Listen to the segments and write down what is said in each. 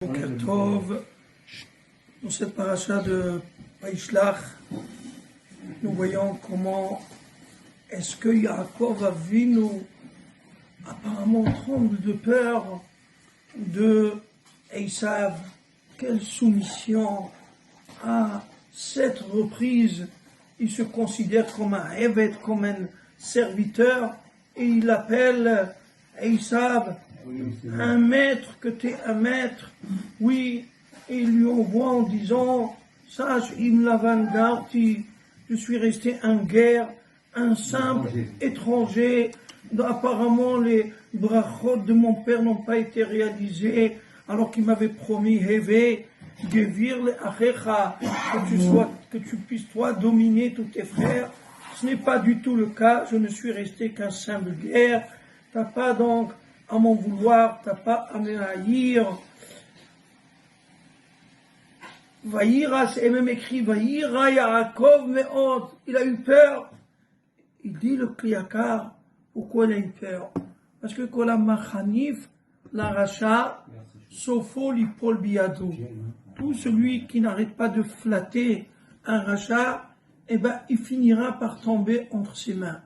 Boker Tov, dans cette paracha de Vaishlach, nous voyons comment est-ce que Yaakov Avinu apparemment tremble de peur de Esav. Quelle soumission à cette reprise. Il se considère comme un Eved, comme un serviteur, et il appelle Esav un maître, que tu es un maître. Oui, et il lui envoie en disant: sache, Im Lavan Garti, je suis resté un guerre, un simple étranger. Apparemment, les brachot de mon père n'ont pas été réalisés, alors qu'il m'avait promis Heve, Gevir le Achecha, que tu puisses toi dominer tous tes frères. Ce n'est pas du tout le cas. Je ne suis resté qu'un simple guerre. T'as pas donc à m'en vouloir, t'as pas à me haïr. Vaïra, c'est même écrit Vaïra Yaakov Me'od. Il a eu peur. Il dit le Kliyakar, pourquoi il a eu peur? Parce que quand la Machanif, la Racha, Sofo l'Ipol Biado, tout celui qui n'arrête pas de flatter un Racha, eh ben, il finira par tomber entre ses mains.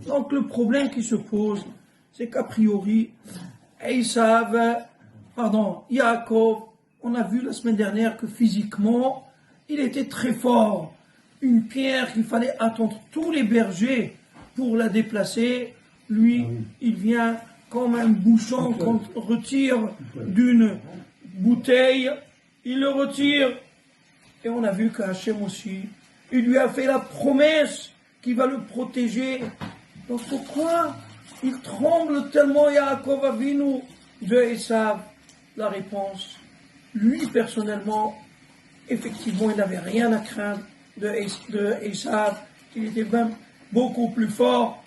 Donc le problème qui se pose, c'est qu'a priori, Yaakov, on a vu la semaine dernière que physiquement, il était très fort. Une pierre qu'il fallait attendre tous les bergers pour la déplacer. Lui, il vient comme un bouchon qu'on retire d'une bouteille. Il le retire. Et on a vu qu'Hachem aussi, il lui a fait la promesse qu'il va le protéger. Donc pourquoi il tremble tellement Yaakov Avinu de Esav? La réponse, lui personnellement, effectivement, il n'avait rien à craindre de Esav. Il était même beaucoup plus fort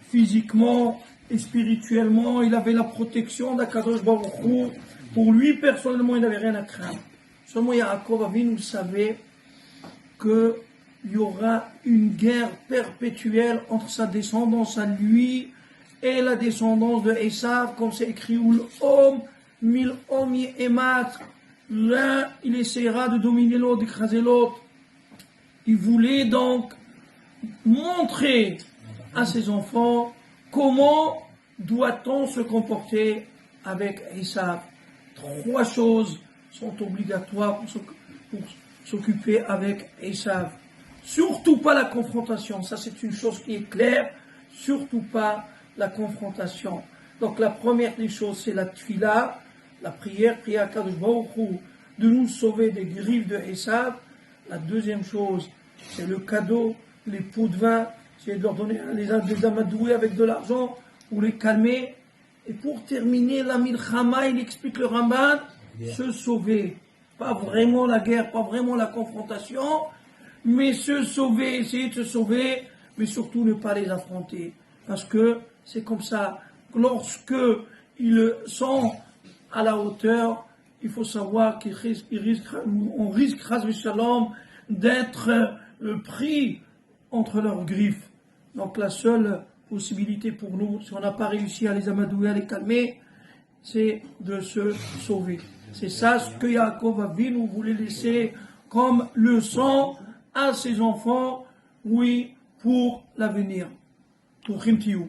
physiquement et spirituellement. Il avait la protection d'Akadosh Baruch Hu. Pour lui personnellement, il n'avait rien à craindre. Seulement Yaakov Avinu savait qu'il y aura une guerre perpétuelle entre sa descendance à lui et la descendance de Esav, comme c'est écrit, où l'homme, mille hommes y ématent. L'un, il essaiera de dominer l'autre, d'écraser l'autre. Il voulait donc montrer à ses enfants comment doit-on se comporter avec Esav. 3 choses sont obligatoires pour s'occuper avec Esav. Surtout pas la confrontation, ça c'est une chose qui est claire, surtout pas la confrontation. Donc la première des choses, c'est la tfila, la prière à Kadosh Baruch Hu de nous sauver des griffes de Esav. La deuxième chose, c'est le cadeau, les pots de vin, c'est de leur donner des amadoués avec de l'argent pour les calmer. Et pour terminer, la milchama, il explique le Ramban, se sauver. Pas vraiment la guerre, pas vraiment la confrontation, mais se sauver, essayer de se sauver, mais surtout ne pas les affronter. Parce que c'est comme ça, lorsque ils sont à la hauteur, il faut savoir qu'on risque, shalom, d'être pris entre leurs griffes. Donc la seule possibilité pour nous, si on n'a pas réussi à les amadouer, à les calmer, c'est de se sauver. C'est ça ce que Yaakov Avinu voulait laisser comme leçon à ses enfants, oui, pour l'avenir. Touchim Tiyou.